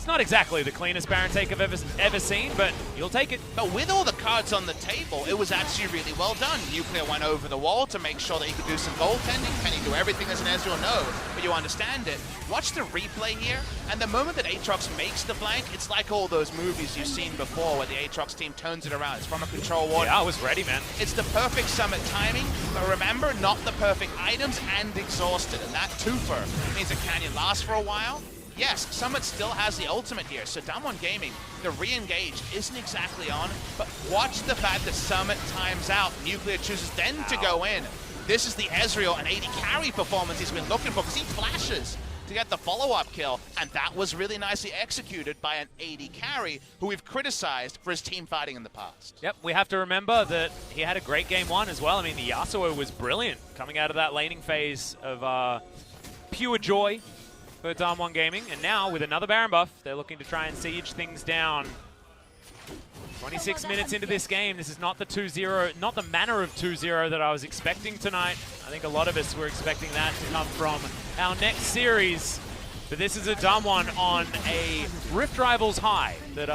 Not exactly the cleanest Baron take I've ever seen, but you'll take it. But with all the cards on the table, it was actually really well done. Nuclear went over the wall to make sure that he could do some goaltending. Can he do everything as an Ezreal? No, but you understand it. Watch the replay here, and the moment that Aatrox makes the flank, it's like all those movies you've seen before where the Aatrox team turns it around. It's from a control ward. Yeah, I was ready, man. It's the perfect Summit timing, but remember, not the perfect items and exhausted, and that twofer means that Canyon lasts for a while. Yes, Summit still has the ultimate here, so Damwon Gaming, the re-engage isn't exactly on, but watch the fact that Summit times out. Nuclear chooses then to go in. This is the Ezreal and AD carry performance he's been looking for, because he flashes to get the follow-up kill, and that was really nicely executed by an AD carry who we've criticized for his team fighting in the past. Yep, we have to remember that he had a great game 1 as well. I mean, the Yasuo was brilliant coming out of that laning phase of pure joy for Damwon Gaming, and now with another Baron buff, they're looking to try and siege things down. 26 minutes into this game, this is not the 2-0, not the manner of 2-0 that I was expecting tonight. I think a lot of us were expecting that to come from our next series, but this is a Damwon on a Rift Rivals high that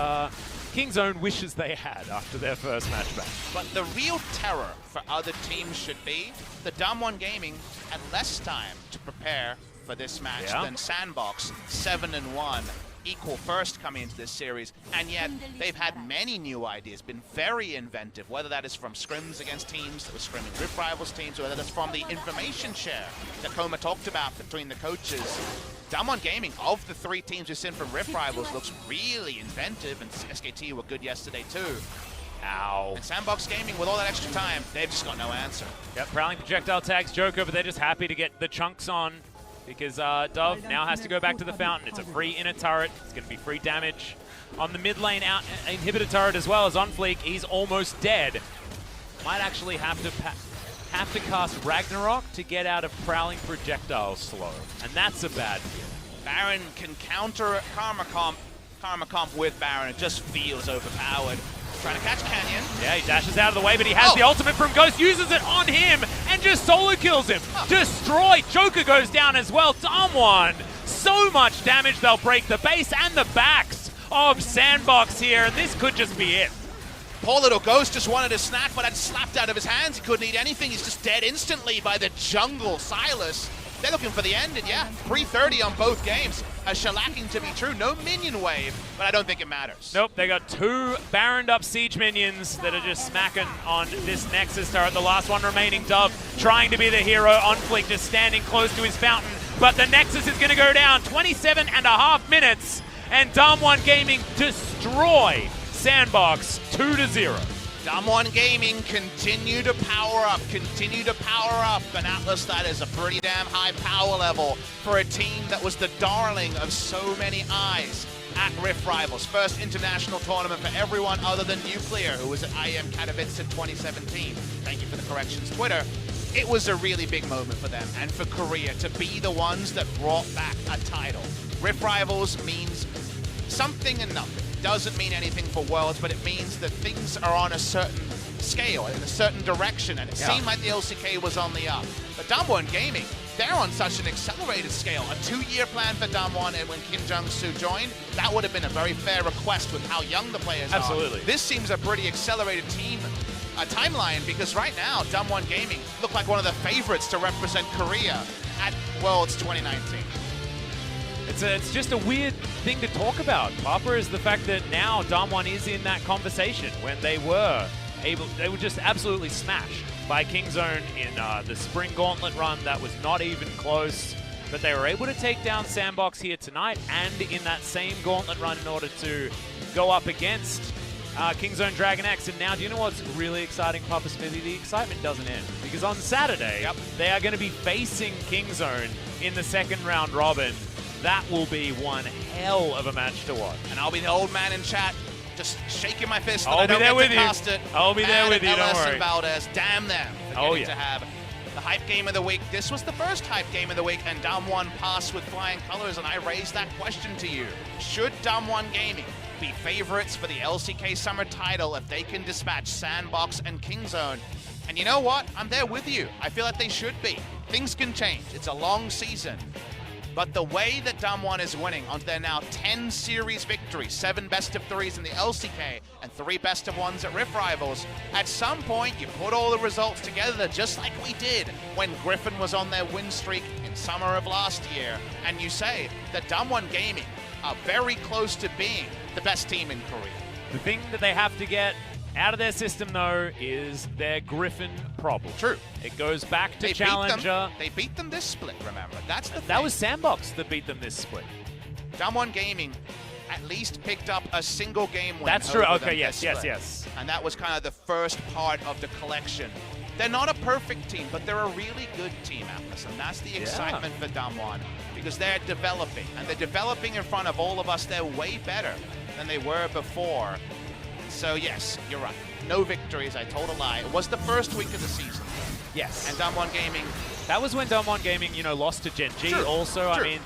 Kingzone wishes they had after their first match back. But the real terror for other teams should be the Damwon Gaming had less time to prepare for this match than SANDBOX, 7-1, equal first coming into this series, and yet they've had many new ideas, been very inventive, whether that is from scrims against teams that were scrimming Rift Rivals teams, or whether that's from the information share that Koma talked about between the coaches. Damwon Gaming, of the 3 teams we've seen from Rift Rivals, looks really inventive, and SKT were good yesterday too. Ow. And SANDBOX Gaming, with all that extra time, they've just got no answer. Yep, Prowling Projectile tags Joker, but they're just happy to get the chunks on, because Dove now has to go back to the fountain. It's a free inner turret. It's going to be free damage on the mid lane out inhibitor turret as well as OnFleek. He's almost dead. Might actually have to cast Ragnarok to get out of Prowling Projectile slow, and that's a bad deal. Baron can counter Karma Comp with Baron. It just feels overpowered. Trying to catch Canyon. Yeah, he dashes out of the way, but he has the ultimate from Ghost, uses it on him, and just solo kills him. Destroyed. Joker goes down as well. Damwon, so much damage, they'll break the base and the backs of SANDBOX here, and this could just be it. Poor little Ghost just wanted a snack, but had slapped out of his hands. He couldn't eat anything. He's just dead instantly by the jungle Silas. They're looking for the end, and yeah, 3:30 on both games. a shellacking to be true. No minion wave, but I don't think it matters. Nope, they got 2 Baroned up Siege minions that are just smacking on this Nexus turret. The last one remaining, Dove, trying to be the hero. OnFleek just standing close to his fountain. But the Nexus is going to go down. 27.5 minutes. And Damwon Gaming destroy SANDBOX 2-0. Damwon Gaming continue to power up, and Atlas, that is a pretty damn high power level for a team that was the darling of so many eyes at Rift Rivals. First international tournament for everyone other than Nuclear, who was at IEM Katowice in 2017. Thank you for the corrections, Twitter. It was a really big moment for them and for Korea to be the ones that brought back a title. Rift Rivals means something and nothing. Doesn't mean anything for Worlds, but it means that things are on a certain scale, in a certain direction, and it seemed like the LCK was on the up. But Damwon Gaming, they're on such an accelerated scale. A 2-year plan for Damwon, and when Kim Jung-soo joined, that would have been a very fair request with how young the players are. This seems a pretty accelerated team timeline, because right now, Damwon Gaming look like one of the favorites to represent Korea at Worlds 2019. It's just a weird thing to talk about, Papa, is the fact that now Damwon is in that conversation when they were just absolutely smashed by Kingzone in the Spring Gauntlet run. That was not even close, but they were able to take down SANDBOX here tonight and in that same Gauntlet run in order to go up against Kingzone Dragon X. And now, do you know what's really exciting, Papa Smithy? The excitement doesn't end, because on Saturday, they are going to be facing Kingzone in the second round robin. That will be one hell of a match to watch. And I'll be the old man in chat, just shaking my fist that I'll be there with you. I'll be there with you, don't worry. And Valdez, damn them for getting to have the hype game of the week. This was the first hype game of the week, and Damwon passed with flying colors, and I raised that question to you. Should Damwon Gaming be favorites for the LCK Summer title if they can dispatch SANDBOX and Kingzone? And you know what? I'm there with you. I feel like they should be. Things can change. It's a long season. But the way that Damwon is winning on their now 10 series victories, 7 best-of-3s in the LCK, and 3 best-of-1s at Rift Rivals, at some point you put all the results together just like we did when Griffin was on their win streak in summer of last year, and you say that Damwon Gaming are very close to being the best team in Korea. The thing that they have to get out of their system, though, is their Griffin problem. True. It goes back to Challenger. They beat them this split, remember. That's the thing. That was SANDBOX that beat them this split. Damwon Gaming at least picked up a single game win. That's true. Okay, yes. And that was kind of the first part of the collection. They're not a perfect team, but they're a really good team, Atlas. And that's the excitement for Damwon, because they're developing. And they're developing in front of all of us. They're way better than they were before. So yes, you're right. No victories, I told a lie. It was the first week of the season. Yes. And Damwon Gaming. That was when Damwon Gaming, lost to Gen G. True. Also, True. I mean,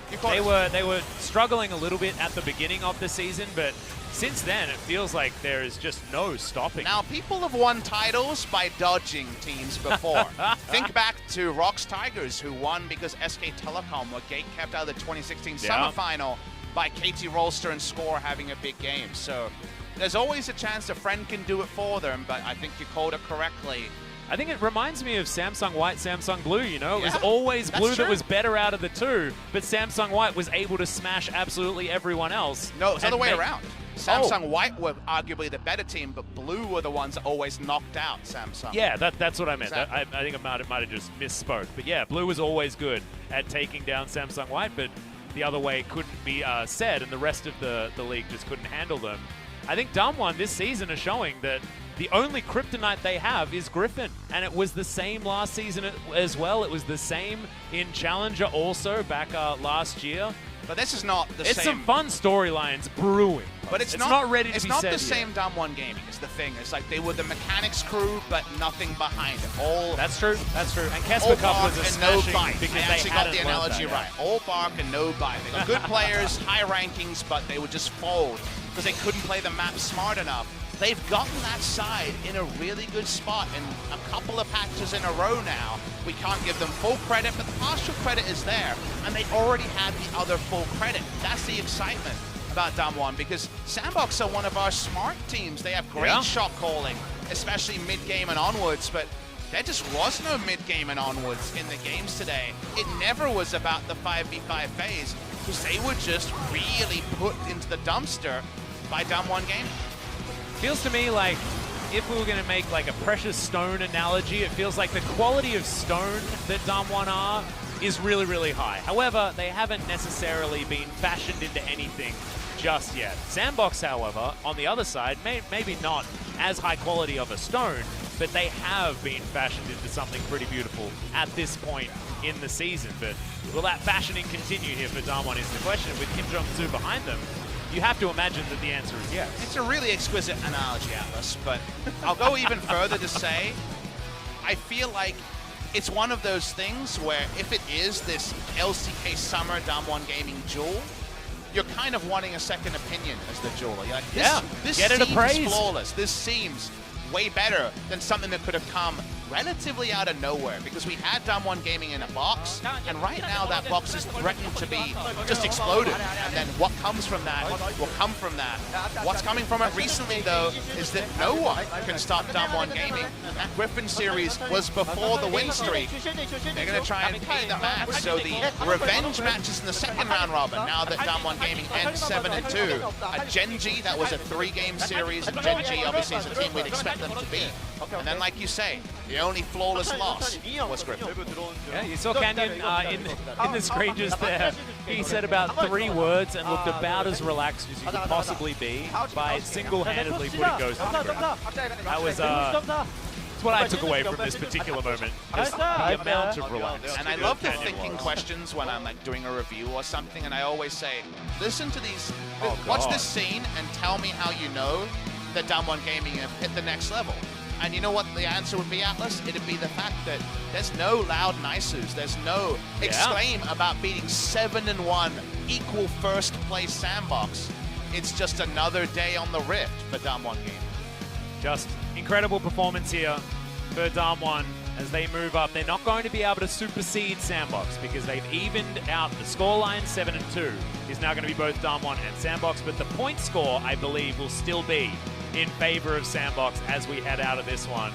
they were struggling a little bit at the beginning of the season, but since then, it feels like there is just no stopping. Now, people have won titles by dodging teams before. Think back to Rocks Tigers, who won because SK Telecom were gate-kept out of the 2016 Summer Final by KT Rolster and Score having a big game. So there's always a chance a friend can do it for them, but I think you called it correctly. I think it reminds me of Samsung White, Samsung Blue, It was always Blue that was better out of the two, but Samsung White was able to smash absolutely everyone else. No, it's the other way around. Samsung White were arguably the better team, but Blue were the ones that always knocked out Samsung. Yeah, that's what I meant. Exactly. I think I might have just misspoke. But yeah, Blue was always good at taking down Samsung White, but the other way couldn't be said, and the rest of the league just couldn't handle them. I think Damwon this season are showing that the only kryptonite they have is Griffin, and it was the same last season as well. It was the same in Challenger also back last year. But this is not the same. It's some fun storylines brewing. But it's not ready to be said. It's not the same Damwon Gaming is the thing. It's like they were the mechanics crew, but nothing behind it. That's true. That's true. And Kesper Cup was a smashing because I actually got the hadn't learned analogy right. All bark and no bite. They got good players, high rankings, but they would just fold because they couldn't play the map smart enough. They've gotten that side in a really good spot in a couple of patches in a row now. We can't give them full credit, but the partial credit is there, and they already had the other full credit. That's the excitement about Damwon, because SANDBOX are one of our smart teams. They have great shot calling, especially mid-game and onwards, but there just was no mid-game and onwards in the games today. It never was about the 5v5 phase, because they were just really put into the dumpster by Damwon Gaming. Feels to me like if we were going to make like a precious stone analogy, it feels like the quality of stone that Damwon are is really, really high. However, they haven't necessarily been fashioned into anything just yet. SANDBOX, however, on the other side, maybe not as high quality of a stone, but they have been fashioned into something pretty beautiful at this point in the season. But will that fashioning continue here for Damwon is the question. With Kim Jong-soo behind them, you have to imagine that the answer is yes. It's a really exquisite analogy, Atlas, but I'll go even further to say, I feel like it's one of those things where if it is this LCK Summer Damwon Gaming jewel, you're kind of wanting a second opinion as the jeweler. You're like, this seems flawless. This seems way better than something that could have come relatively out of nowhere, because we had Damwon Gaming in a box, and right now that box is threatened to be just exploded, and then what comes from that will come from that. What's coming from it recently, though, is that no one can stop Damwon Gaming. That Griffin series was before the win streak. They're going to try and pay the match, so the revenge matches in the second round robin, now that Damwon Gaming ends 7-2. Gen.G, that was a 3-game series, and Gen.G obviously is a team we'd expect them to beat. And then, like you say, the only flawless loss was Griffin. Yeah, you saw Canyon in the screen just there. He said about 3 words and looked about as relaxed as you could possibly be by single-handedly putting Ghost on the ground. That was that's what I took away from this particular moment. Just the amount of relax. And I love the thinking questions when I'm like doing a review or something, and I always say, listen to these, watch this scene and tell me how you know that Damwon Gaming have hit the next level. And you know what the answer would be, Atlas? It'd be the fact that there's no loud nices. There's no exclaim about beating 7-1 equal first place SANDBOX. It's just another day on the Rift for Damwon Gaming. Just incredible performance here for Damwon as they move up. They're not going to be able to supersede SANDBOX because they've evened out the scoreline. 7-2 is now going to be both Damwon and SANDBOX, but the point score, I believe, will still be in favor of SANDBOX as we head out of this one.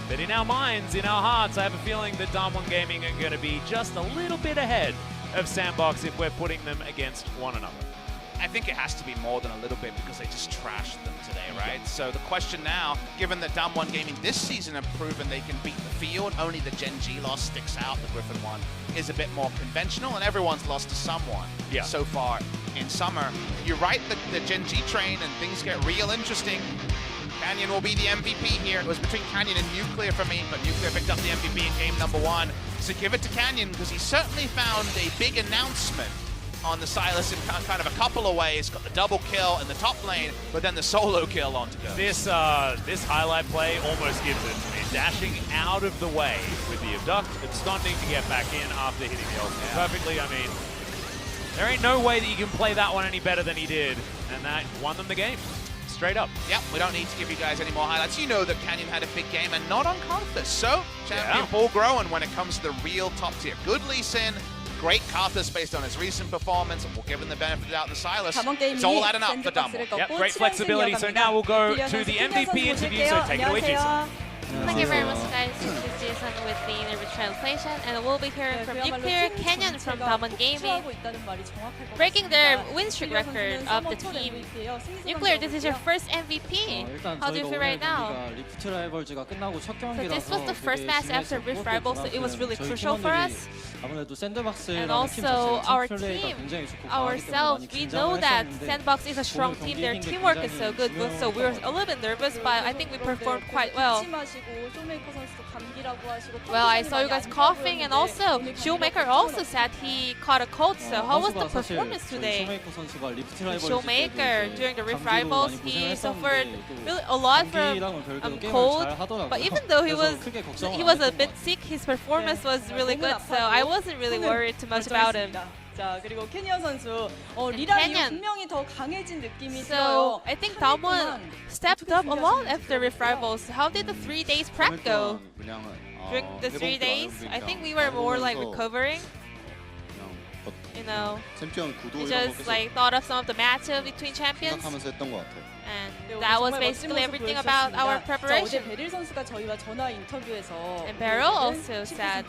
But in our minds, in our hearts, I have a feeling that Damwon Gaming are going to be just a little bit ahead of SANDBOX if we're putting them against one another. I think it has to be more than a little bit because they just trashed them today, right? So the question now, given that Damwon Gaming this season have proven they can beat the field, only the Gen.G loss sticks out, the Griffin one is a bit more conventional, and everyone's lost to someone so far in summer. You ride the Gen.G train and things get real interesting. Canyon will be the MVP here. It was between Canyon and Nuclear for me, but Nuclear picked up the MVP in game number 1. So give it to Canyon because he certainly found a big announcement on the Sylas in kind of a couple of ways. Got the double kill in the top lane, but then the solo kill on to go. This highlight play almost gives it to me. Dashing out of the way with the abduct, absconding to get back in after hitting the ult. Perfectly, I mean, there ain't no way that you can play that one any better than he did, and that won them the game. Straight up. Yep, we don't need to give you guys any more highlights. You know that Canyon had a big game and not on Karthus. So, champion full growing when it comes to the real top tier. Good Lee Sin, great Karthus based on his recent performance, and we'll give him the benefit of the doubt in the Sylas. It's all adding up for Damwon. Yep, great flexibility. So now we'll go to the MVP interview, so take it away, Jason. Thank you very much, guys. This is Jason with the English translation, and we'll be hearing from Nuclear, Canyon from Damwon Gaming, breaking their win streak record of the team. Nuclear, this is your first MVP. How do you feel right now? So this was the first match after Rift Rivals, so it was really crucial for us. And also our team, ourselves, we know that SANDBOX is a strong team. Their teamwork is so good, so we were a little bit nervous, but I think we performed quite well. Well, I saw you guys coughing, and also ShowMaker also said he caught a cold, so how was the performance today? ShowMaker, during the Rift Rivals, he suffered really a lot from cold, but even though he was a bit sick, his performance was really good, so I wasn't really worried too much about him. 그리고 캐니언 선수 리라 이후 분명히 더 강해진 느낌이 들어요. So I think Damwon stepped up a lot after Rift Rivals. How did the 3 days prep go? During the 3 days, I think we were more like recovering. you know, 챔피언 구도 we 이런 거 just 계속 like thought of some of the matchup between champions, 생각하면서 했던 것 같아요. and that was basically everything about our 어제 preparation. 베릴 선수가 저희와 전화 인터뷰에서 And BeryL also said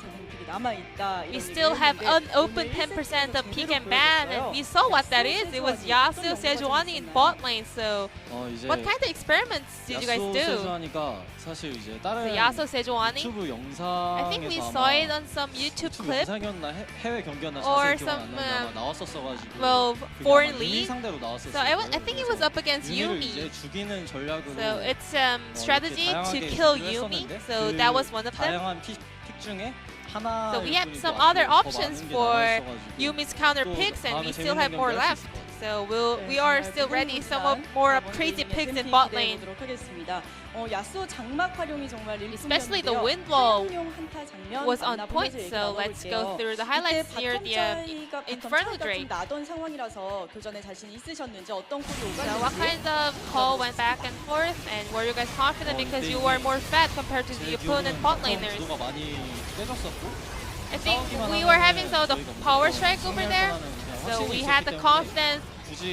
we still have unopened 10% of pick and ban, and we saw what that is. It was Yasuo Sejuani in bot lane. So, 이제 what kind of experiments did you guys 야수 do? 세주하니까 사실 이제 다른 So Yasuo Sejuani. 유튜브 I think we 영상에서 saw 아마 it on some YouTube 유튜브 clip. 영상이었나 해외 경기였나 Or 자세히 기억 안 some, 나는데 아마 나왔었어가지고 well, 그게 아마 foreign 유미 league. 상대로 나왔었어요. So I think it was up against 유미를 이제 Yumi. 죽이는 전략으로 So it's strategy to 다양하게 kill 준비를 Yumi. 했었는데 So 그 that was one of them. 다양한 픽 중에 하나 So we have some other options for Yumi's counter picks, and we still have more left. So we are still ready. Some of more crazy picks in bot lane. 야수 장막 활용이 정말 Especially the wind wall was on point. So let's go through the highlights here. The Infernal Drake. 나던 상황이라서 교전에 자신 있으셨는지 어떤 콜이 So 오갔는지 what kind of call went back and forth, and were you guys confident because you were more fat compared to the opponent bot laners? 구도가 많이 깨졌었고 I think we were having some of the power strike over there. So we had the confidence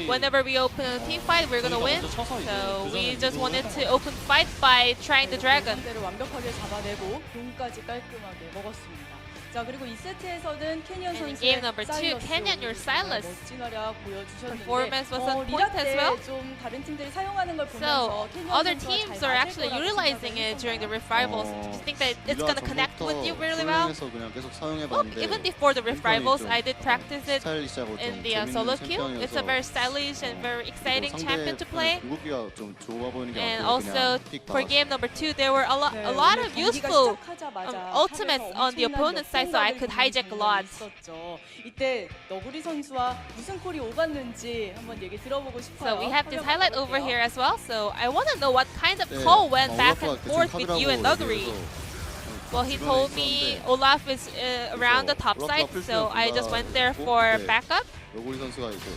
whenever we open a team fight, we're gonna win. So we just wanted to open fight by trying the dragon. 상대를 완벽하게 잡아내고 공까지 깔끔하게 먹었습니다. 자 그리고 이 세트에서는 캐니언 And in 선수의 game number 2, Canyon, your Silas 멋진 활약 보여주셨는데 performance was on 리라 point as well. 때 좀 다른 팀들이 사용하는 걸 So 보면서 캐니언 other 선수와 teams 잘 are 맞을 actually 거라고 utilizing 생각을 it during the 했었나요? revivals. Do you think that it's gonna connect with you really well? 훈련해서 그냥 계속 Well, 사용해봤는데 even before the revivals, I did practice it 스타일리시하고 좀 in the 재밌는 solo queue. It's a 챔피언이어서 very stylish and very exciting champion to play. 궁극기가 좀 좋아 보이는 게 And 많고 also 그냥 픽 for 박았어요. game number 2, there were a lot 오늘 of 경기가 useful 시작하자마자 ultimates 탑에서 on the 엄청난 opponent's side, so I could hijack a lot. 있었죠. 이때 너구리 선수와 무슨 콜이 오갔는지 한번 얘기 들어보고 싶어요. So we have this 화면 highlight over 볼게요. here as well. So I want to know what kind of 네, call went back 올라프가 and forth 대충 with you and 카드라고 Nuguri. 얘기해서 Well, he 주변에 told me 있었는데 Olaf is around the top side, so I just went there for backup. 너구리 선수가 이제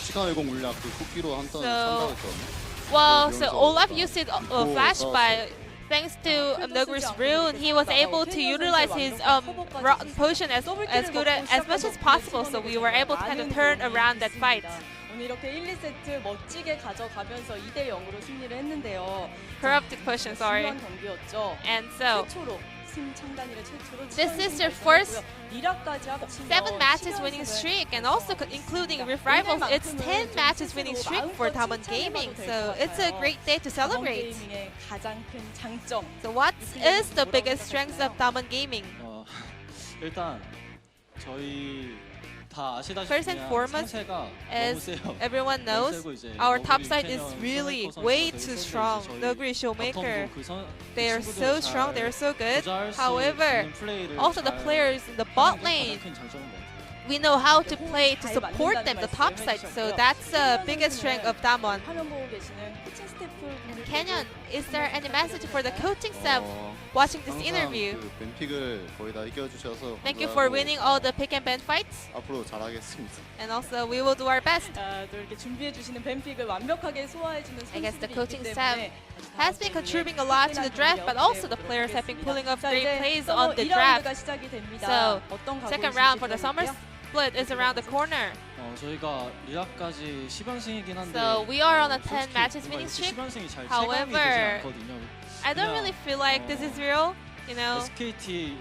시간 왜곡 물약 그 쿠키로 한턴 So- 참가했거든요. Well, so Olaf used it flash, but thanks to Nuguri's rune, he was able to utilize his rotten potion as good as much as possible. So we were able to kind of turn around that fight. 오늘 이렇게 1, 2세트 멋지게 가져가면서 2대 0으로 승리를 했는데요. Corrupted potion, sorry. 중요한 경기였죠. And so 최초로 팀 창단일에 최초로 This is your 치열승 first 달성했고요. 리라까지 합치면 7 matches winning 10연승을 streak, and also including revivals, it's 10 matches winning streak for Damwon Gaming. So it's a great day to celebrate. 게이밍의 가장 큰 장점. So what is the biggest strength of Damwon Gaming? 일단 저희 다 아시다시피 First and foremost, 상체가 너무 As 세요. everyone 너무 knows, 세고 이제 our 너구리, top side is 캐년, really 쇼메이커 way 선수가 too 되게 strong. 세고 이제 Nuguri, 저희 ShowMaker, 바텀도 그 they are 친구들을 so 잘 strong, they are so good. 조절할 수 However, 있는 플레이를 also the 잘 players in the 하는 bot 게 lane, 가장 큰 장점인 것 같아요. we know how to play to support them, the top side. So that's the biggest strength of Damwon. 화면 보고 계시는 코칭 스태프 And Canyon, is there any message for the coaching staff watching this interview? 그 벤픽을 거의 다 이겨주셔서 Thank you for 감사하고 winning all the pick and ban fights, 앞으로 잘하겠습니다. and also we will do our best. 또 이렇게 준비해 주시는 벤픽을 완벽하게 소화해 주는 I guess the 선수들이 coaching 있기 staff 때문에 has been contributing a lot to the draft, but also the players have been pulling up great plays on the 2라운드가 draft. 시작이 됩니다. So, 어떤 각오 Second 있으신지 round for the Summer 들어볼게요. Split is around the corner. 저희가 리라까지 10연승이긴 한데 So we are on a 10 솔직히 matches 뭔가 winning 이렇게 streak. 10연승이 잘 체감이 되지 However, 않거든요. I don't really feel like this is real, you know. SKT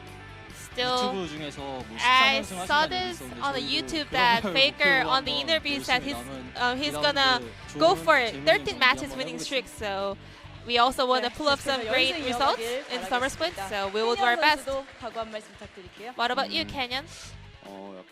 Still, 유튜브 중에서 뭐 I 13연승 saw 하신다는 얘기 this 있었는데 on the 저희도 YouTube 그런 that 걸 FLICKR 목표로 on the 한번 interview said 열심히 he's 남은 gonna 리라운드 go 좋은 for 재밌는 13 경기 matches 한번 winning 해보겠습니다. streak. So we also want to pull up some great results in Summer Split. So we will do our best. 각오 한 말씀 부탁드릴게요. What about you, Canyon?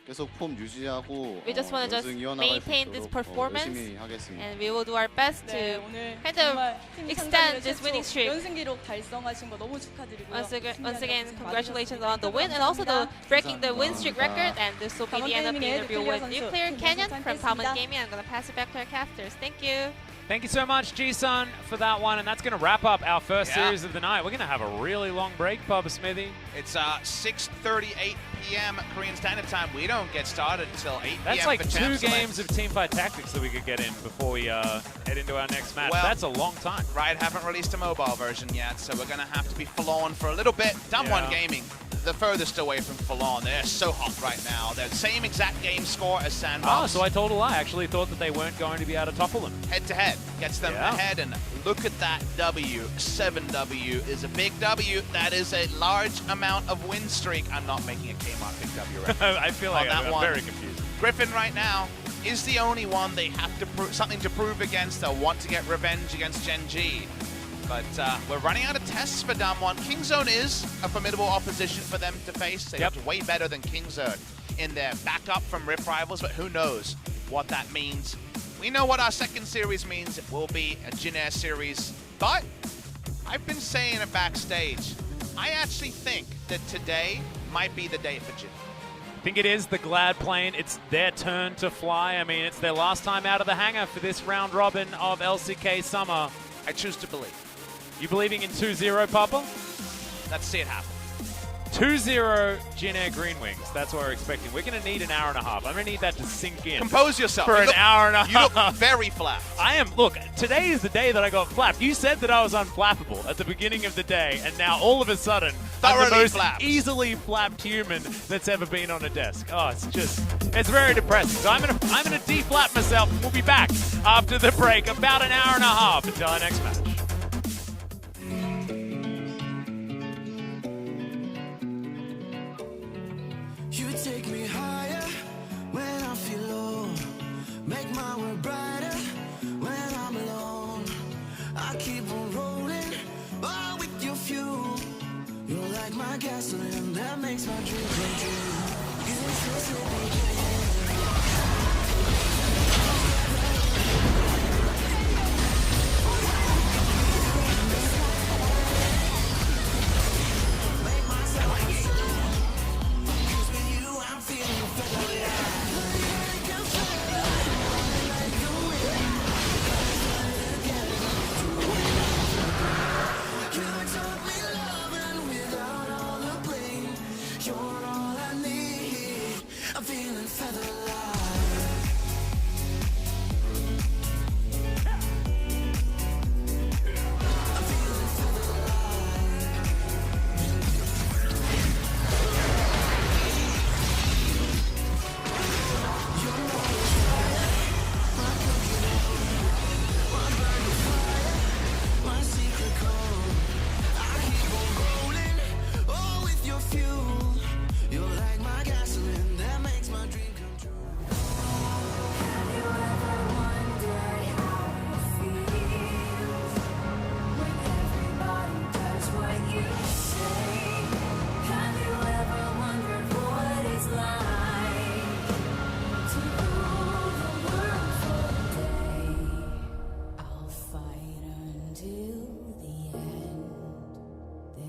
계속 폼 유지하고 We just wanna just 연승 이어나갈 수 maintain this 있도록 performance, 열심히 하겠습니다. And we will do our best 네, to 오늘 kind of 정말 팀 extend 창단일에 this 최초 winning streak. 연승 기록 달성하신 거 너무 축하드리고요. once again, 승리하는 congratulations 많은 on the win and also the breaking the win 감사합니다. streak record. And this will be the end of the interview with Nuclear Canyon from Damwon 선수. Gaming. I'm going to pass it back to our casters. Thank you. Thank you so much, Ji-Sun, for that one. And that's going to wrap up our first series of the night. We're going to have a really long break, Bubba Smithy. It's 6:38 p.m. Korean Standard Time. We don't get started until 8 p.m. That's like for 2 Champ Select. games of Teamfight Tactics that we could get in before we head into our next match. Well, That's a long time. Riot haven't released a mobile version yet, so we're going to have to be full on for a little bit. Damwon Yeah. Gaming the furthest away from full-on. They're so hot right now. They're the same exact game score as SANDBOX. Oh, so I told a lie. I actually thought that they weren't going to be able to topple them. Head-to-head gets them ahead, and look at that W. 7W is a big W. That is a large amount of win streak. I'm not making a Kmart big W reference. I feel like I'm very confused. Griffin right now is the only one they have to something to prove against. They'll want to get revenge against Gen G. But we're running out of tests for Damwon. Kingzone is a formidable opposition for them to face. They looked way better than Kingzone in their backup from Rift Rivals, but who knows what that means. We know what our second series means. It will be a Jin Air series. But I've been saying it backstage. I actually think that today might be the day for Jin. I think it is the Glad plane. It's their turn to fly. I mean, it's their last time out of the hangar for this round robin of LCK Summer. I choose to believe. You believing in 2-0, Papa? Let's see it happen. 2-0 Jin Air Green Wings. That's what we're expecting. We're going to need an hour and a half. I'm going to need that to sink in. Compose yourself. For an hour and a You half. look very flat. I am. Look, today is the day that I got flapped. You said that I was unflappable at the beginning of the day, and now all of a sudden, I'm the most easily flapped human that's ever been on a desk. Oh, it's very depressing. So I'm gonna deflap myself, and we'll be back after the break, about an hour and a half until our next match. You take me higher when I feel low. Make my world brighter when I'm alone. I keep on rolling, all with your fuel. You're like my gasoline that makes my dream come true. You're so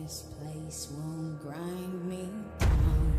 This place won't grind me down.